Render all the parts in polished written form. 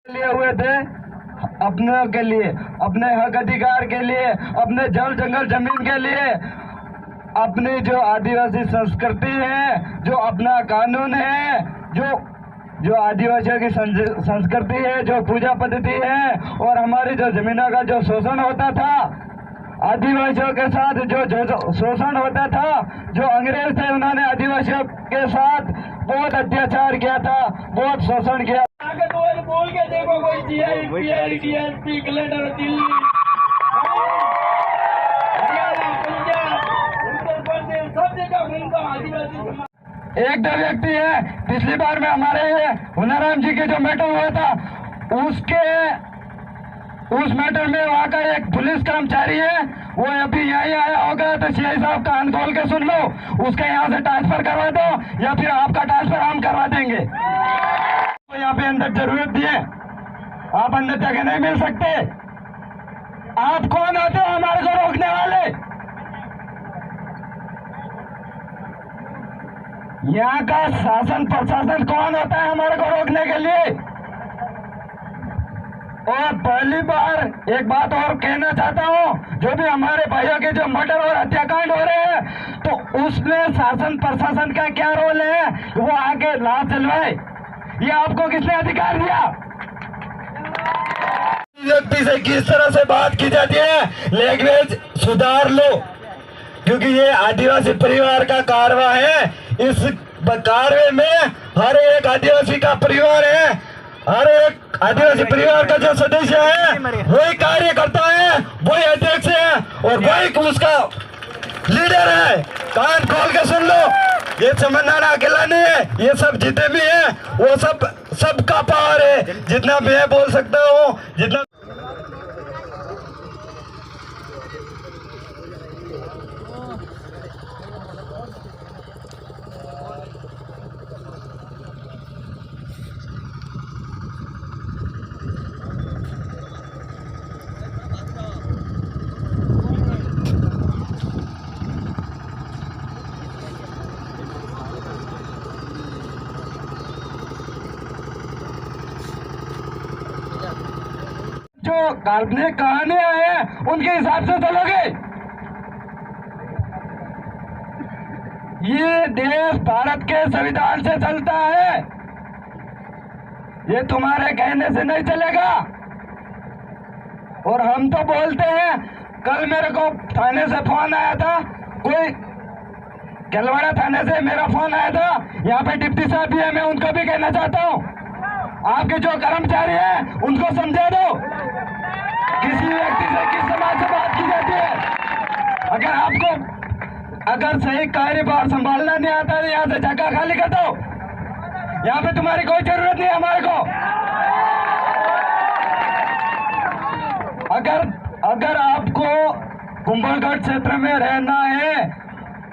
लिए हुए थे अपने के लिए, अपने हक अधिकार के लिए, अपने जल जंगल जमीन के लिए, अपनी जो आदिवासी संस्कृति है, जो अपना कानून है, जो आदिवासियों की संस्कृति है, जो पूजा पद्धति है, और हमारी जो जमीनों का जो शोषण होता था, आदिवासियों के साथ जो शोषण होता था, जो अंग्रेज थे उन्होंने आदिवासियों के साथ बहुत अत्याचार किया था, बहुत शोषण किया। बोल के देखो कोई डीएसपी कलेक्टर दिल्ली, हरियाणा, पंजाब, उत्तर प्रदेश, सब जगह उनका आदिवासी एक दो व्यक्ति है। पिछली बार में हमारे हुनाराम जी के जो मैटर हुआ था, उस मैटर में वहाँ का एक पुलिस कर्मचारी है, वो अभी यहीं आया होगा, तो सीआई साहब का कान खोल के सुन लो, उसका यहाँ से ट्रांसफर करवा दो या फिर आपका ट्रांसफर हम करवा देंगे। तो यहाँ पे अंदर जरूरत नहीं है, आप अंदर जगह नहीं मिल सकते। आप कौन होते हो हमारे को रोकने वाले? यहाँ का शासन प्रशासन कौन होता है हमारे को रोकने के लिए? और पहली बार एक बात और कहना चाहता हूँ, जो भी हमारे भाइयों के जो मर्डर और हत्याकांड हो रहे हैं, तो उसमें शासन प्रशासन का क्या रोल है? वो आगे लाश चलवाए, ये आपको किसने अधिकार दिया? व्यक्ति से किस तरह से बात की जाती है, लैंग्वेज सुधार लो, क्योंकि ये आदिवासी परिवार का कारवा है। इस कारवे में हर एक आदिवासी का परिवार है, हर एक आदिवासी परिवार का जो सदस्य है वही कार्य करता है, वही अध्यक्ष है और वही उसका लीडर है। कान खोल के सुन लो, ये समझना अकेला नहीं है, ये सब जितने भी हैं वो सबका पावर है। जितना भी है बोल सकता हूँ, जितना जो काल्पनिक कहानियां हैं उनके हिसाब से चलोगे। ये देश भारत के संविधान से चलता है, ये तुम्हारे कहने से नहीं चलेगा। और हम तो बोलते हैं, कल मेरे को थाने से फोन आया था, कोई गलवाड़ा थाने से मेरा फोन आया था, यहाँ पे डिप्टी साहब भी है, मैं उनको भी कहना चाहता हूँ, आपके जो कर्मचारी हैं उनको समझा दो, किसी व्यक्ति से किस समाज से बात की जाती है। अगर सही कार्यभार संभालना नहीं आता तो यहाँ से जगह खाली कर दो, यहाँ पे तुम्हारी कोई जरूरत नहीं है हमारे को। अगर आपको कुंभलगढ़ क्षेत्र में रहना है,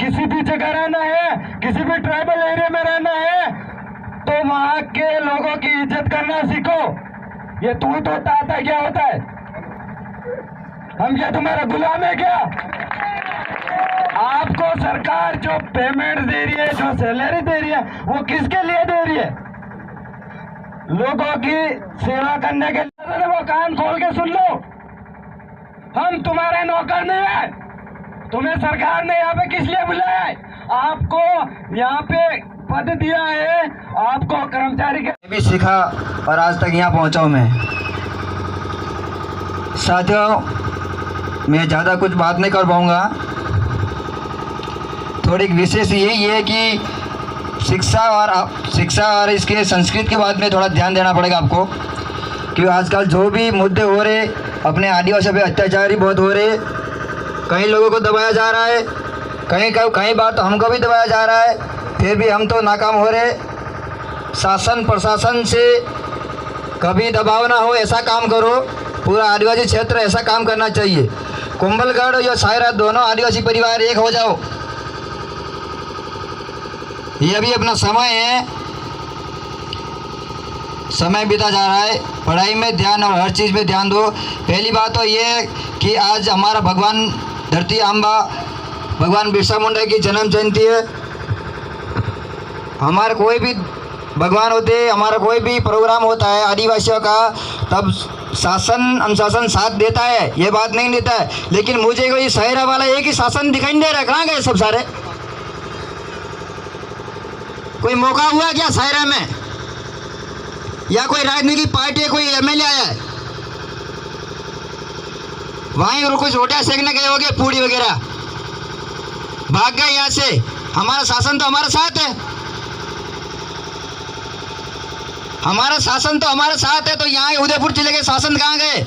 किसी भी जगह रहना है, किसी भी ट्राइबल एरिया में रहना है, तो वहां के लोगों की इज्जत करना सीखो। ये तू तो ताता क्या होता है? हम क्या तुम्हारा गुलाम है क्या? आपको सरकार जो पेमेंट दे रही है, जो सैलरी दे रही है, वो किसके लिए दे रही है? लोगों की सेवा करने के लिए। वो कान खोल के सुन लो, हम तुम्हारे नौकर नहीं है, तुम्हें सरकार ने यहाँ पे किस लिए बुलाया है? आपको यहाँ पे पद दिया है, आपको कर्मचारी के भी सीखा और आज तक यहाँ पहुँचा हूँ मैं। साथियों, मैं ज़्यादा कुछ बात नहीं कर पाऊँगा। थोड़ी विशेष यही है कि शिक्षा और इसके संस्कृत के बात में थोड़ा ध्यान देना पड़ेगा आपको, क्योंकि आजकल जो भी मुद्दे हो रहे, अपने आदिवासी पे अत्याचार ही बहुत हो रहे, कई लोगों को दबाया जा रहा है, कई बार तो हमको भी दबाया जा रहा है, फिर भी हम तो नाकाम हो रहे। शासन प्रशासन से कभी दबाव ना हो, ऐसा काम करो। पूरा आदिवासी क्षेत्र ऐसा काम करना चाहिए। कुंभलगढ़ या सायरा दोनों आदिवासी परिवार एक हो जाओ। ये अभी अपना समय है, समय बीता जा रहा है, पढ़ाई में ध्यान और हर चीज़ में ध्यान दो। पहली बात तो ये है कि आज हमारा भगवान धरती आंबा भगवान बिरसा मुंडा की जन्म जयंती है। हमारे कोई भी भगवान होते, हमारा कोई भी प्रोग्राम होता है आदिवासियों का, तब शासन अनुशासन साथ देता है, ये बात नहीं देता है। लेकिन मुझे कोई शहर वाला एक ही शासन दिखाई नहीं दे रहा है, कहाँ गए सब सारे? कोई मौका हुआ क्या शहर में? या कोई राजनीतिक पार्टी कोई एमएलए आया है? वहीं कुछ रोटियां सेकने गए होंगे, पूड़ी वगैरह, भाग गए यहाँ से। हमारा शासन तो हमारे साथ है, हमारा शासन तो हमारे साथ है, तो यहाँ उदयपुर जिले के शासन कहाँ गए?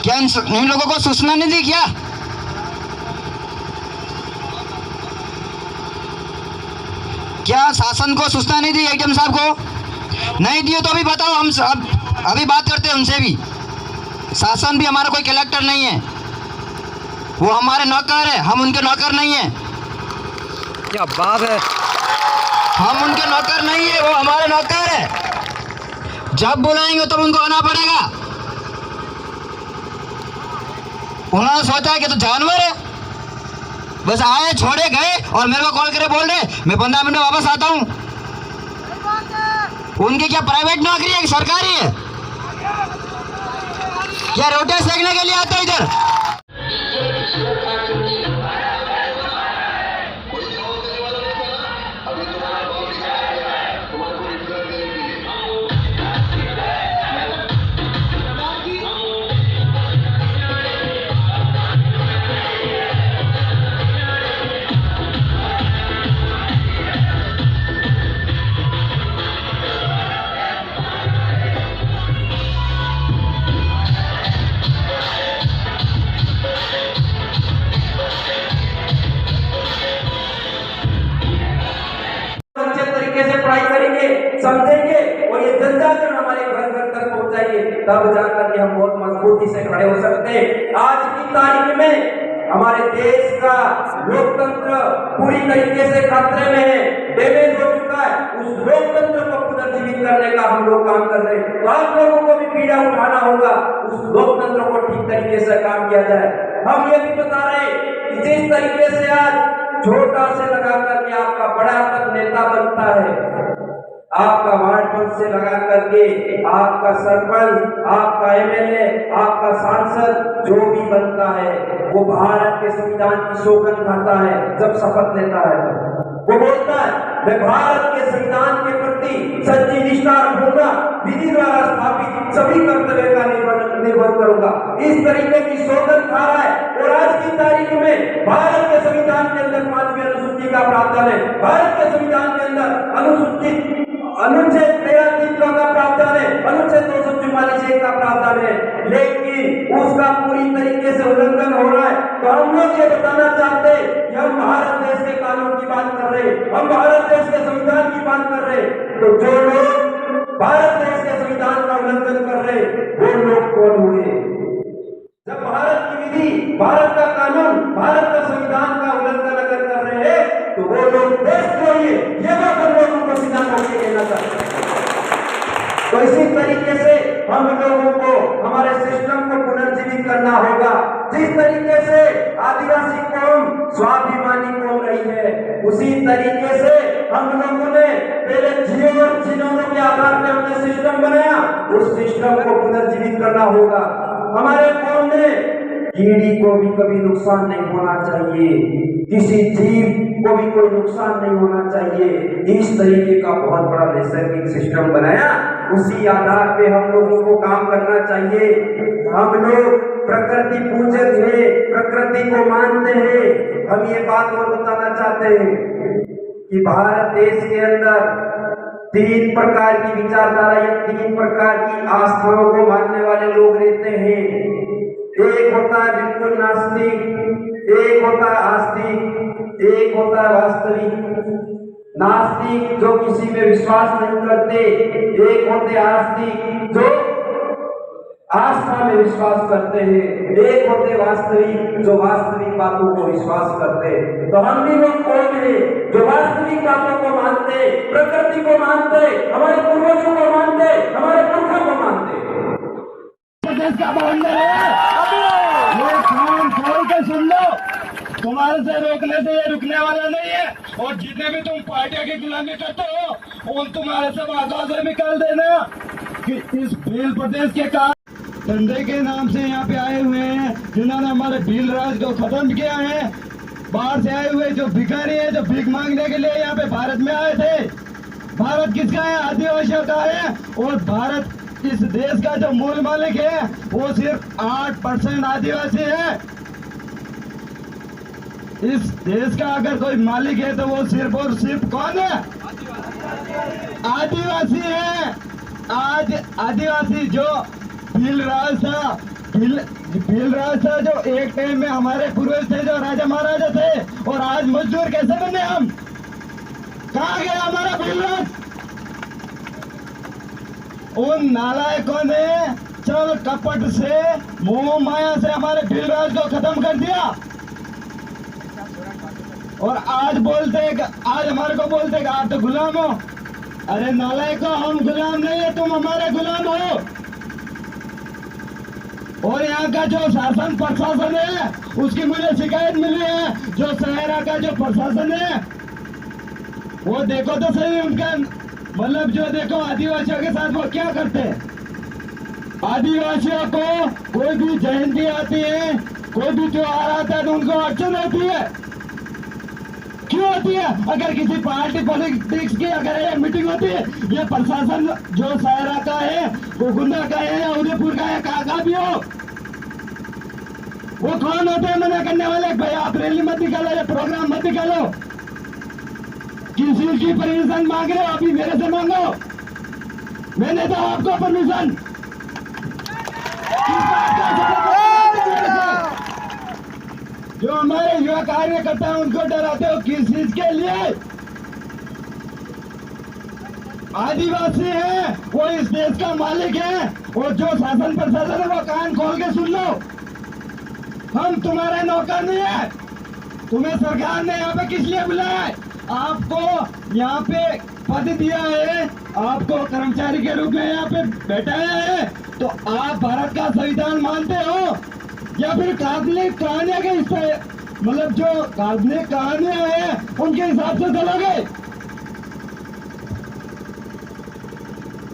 क्या इन लोगों को सूचना नहीं दी क्या? क्या शासन को सूचना नहीं दी? एडीएम साहब को नहीं दिए तो अभी बताओ, हम अभी बात करते हैं उनसे भी। शासन भी हमारा कोई कलेक्टर नहीं है, वो हमारे नौकर है, हम उनके नौकर नहीं है। क्या बात है, हम उनके नौकर नहीं है, वो हमारे नौकर है। जब बुलाएंगे तब उनको आना पड़ेगा। उन्होंने सोचा है कि तो जानवर है, बस आए छोड़े गए और मेरे को कॉल करे बोल रहे मैं 15 मिनट में वापस आता हूँ। उनकी क्या प्राइवेट नौकरी है कि सरकारी है? क्या रोटियां सेकने के लिए आते इधर? समझेंगे और ये जन हमारे घर घर तक पहुंचाइए, तब जाकर के हम बहुत मजबूती से खड़े हो सकते हैं। आज की तारीख में हमारे देश का लोकतंत्र पूरी तरीके से खतरे में है, डैमेज हो चुका है। उस लोकतंत्र को पुनर्जीवित करने का हम लोग काम कर रहे हैं, तो आप लोगों को भी पीड़ा उठाना होगा, उस लोकतंत्र को ठीक तरीके से काम किया जाए। हम ये भी बता रहे कि जिस तरीके से आज छोटा से लगा करके आपका बड़ा तक नेता बनता है, आपका वार्ड पंच से लगा करके आपका सरपंच, आपका एमएलए, आपका सांसद जो भी बनता है, वो भारत के संविधान की सौगंध खाता है। जब शपथ लेता है वो बोलता है मैं भारत के संविधान के प्रति सच्ची निष्ठा रखूंगा, विधि द्वारा स्थापित सभी कर्तव्य का निर्वहन करूंगा। इस तरीके की सौगंध खा रहा है। और आज की तारीख में भारत के संविधान के अंदर 5वीं अनुसूची का प्रावधान है, भारत के संविधान के अंदर अनुच्छेद 13 का प्रावधान है, अनुच्छेद 244 का प्रावधान है, लेकिन उसका पूरी तरीके से उल्लंघन हो रहा है। तो हम लोग ये बताना चाहते हैं कि हम भारत देश के कानून की बात कर रहे हैं, हम भारत देश के संविधान की बात कर रहे हैं। तो जो लोग भारत देश के संविधान का उल्लंघन कर रहे हैं वो लोग कौन हुए? जब भारत की विधि, भारत का कानून, भारत का संविधान का उल्लंघन अगर कर रहे हैं तो वो लोग देशद्रोही है, ये बात हम लोगों को सीधा करके कहना चाहते हैं। तो इसी तरीके से हम लोगों को हमारे सिस्टम को पुनर्जीवित करना होगा। जिस तरीके से आदिवासी कौम स्वाभिमानी कौम रही है, उसी तरीके से हम लोगों ने पहले जियो और जिनों के आधार पर हमने सिस्टम बनाया, उस सिस्टम को पुनर्जीवित करना होगा। हमारे कौम ने कीड़ी को भी कभी नुकसान नहीं होना चाहिए, किसी जीव को भी कोई नुकसान नहीं होना चाहिए। इस तरीके का बहुत बड़ा नैसर्गिक सिस्टम बनाया, उसी आधार पे हम लोगों को काम करना चाहिए। हम लोग प्रकृति पूजक है, प्रकृति को मानते हैं। हम ये बात और बताना चाहते हैं कि भारत देश के अंदर 3 प्रकार की विचारधारा या 3 प्रकार की आस्थाओं को मानने वाले लोग रहते हैं। एक होता है बिल्कुल नास्तिक, एक होता है आस्तिक, एक होता है वास्तविक। नास्तिक जो किसी में विश्वास नहीं करते, एक होते आस्तिक जो आस्था में विश्वास करते हैं, एक होते वास्तविक जो वास्तविक बातों को विश्वास करते हैं। तो हम भी लोग कौन है जो वास्तविक बातों को मानते, प्रकृति को मानते, हमारे पूर्वजों को मानते, हमारे पुरखों को मानते। देश का बवंडर है, ये कान खोल के सुन लो, तुम्हारे से रोकने से ये रुकने वाला नहीं है। और जितने जितने भी तुम पार्टियों की गुलामी करते हो उन तुम्हारे सब आकाश में निकाल देना कि इस भील प्रदेश के कारण धंधे के नाम से यहाँ पे आए हुए हैं, जिन्होंने हमारे भील राज को खत्म किया है। बाहर से आए हुए जो भिखारी है, जो भीख मांगने के लिए यहाँ पे भारत में आए थे। भारत किसका है? आदिवासियों का है। और भारत इस देश का जो मूल मालिक है वो सिर्फ 8% आदिवासी है। इस देश का अगर कोई मालिक है तो वो सिर्फ और सिर्फ कौन है? आदिवासी है। आज आदिवासी जो भील राज था, भील राज था, जो एक टाइम में हमारे पूर्वज थे, जो राजा महाराजा थे, और आज मजदूर कैसे बने हम? कहाँ गया हमारा भील राज? उन नालायकों ने चल कपट से, मोह माया से हमारे भील राज को खत्म कर दिया। और आज हमारे को बोलते कि आप तो गुलाम हो। अरे नालायको, हम गुलाम नहीं है, तुम हमारे गुलाम हो। और यहाँ का जो शासन प्रशासन है उसकी मुझे शिकायत मिली है। जो शहरा का जो प्रशासन है वो देखो तो सही, उनका मतलब जो देखो आदिवासियों के साथ वो क्या करते हैं। आदिवासियों को कोई भी जयंती आती है, कोई भी त्योहार आता है तो उनको अड़चन होती है। क्यों होती है? अगर किसी पार्टी पॉलिटिक्स की अगर ये मीटिंग होती है, ये प्रशासन जो शहरा का है, वो गुंडा का है या उदयपुर का है, कहाँ भी हो, वो कौन होते हैं मना करने वाले? भाई आप रैली मत निकालो या प्रोग्राम मत निकालो। किसी की परमिशन मांग रहे हो, अभी मेरे से मांगो, मैंने तो आपको परमिशन। जो हमारे युवा कार्यकर्ता हैं उनको डराते हो किस चीज के लिए? आदिवासी है, वो इस देश का मालिक है, और जो शासन प्रशासन है वो कान खोल के सुन लो। हम तुम्हारे नौकर नहीं है। तुम्हें सरकार ने यहाँ पे किस लिए बुलाया है? आपको यहाँ पे पद दिया है, आपको कर्मचारी के रूप में यहाँ पे बैठाया है, तो आप भारत का संविधान मानते हो या फिर काल्पनिक कहानियां के हिस्से, मतलब जो काल्पनिक कहानियां हैं उनके हिसाब से चलोगे?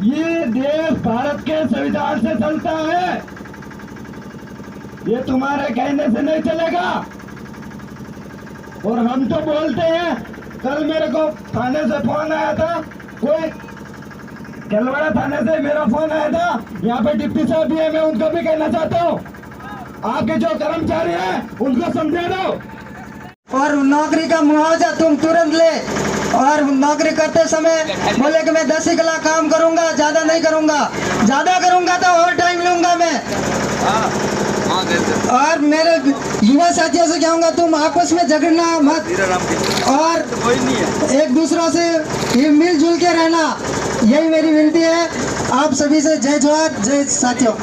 ये देश भारत के संविधान से चलता है, ये तुम्हारे कहने से नहीं चलेगा। और हम तो बोलते हैं, कल मेरे को थाने से फोन आया था, कोई केलवाड़ा थाने से मेरा फोन आया था, यहाँ पे डिप्टी साहब भी है, मैं उनको भी कहना चाहता हूँ, आपके जो कर्मचारी हैं उनको समझा दो। और नौकरी का मुआवजा तुम तुरंत ले। और नौकरी करते समय बोले कि मैं 10 ही घंटा काम करूंगा, ज्यादा नहीं करूंगा, ज्यादा करूंगा तो और टाइम लूंगा मैं। और मेरे युवा साथियों से कहूंगा, तुम आपस में झगड़ना मत और एक दूसरों से मिलजुल के रहना, यही मेरी विनती है आप सभी से। जय जोहार, जय साथियों।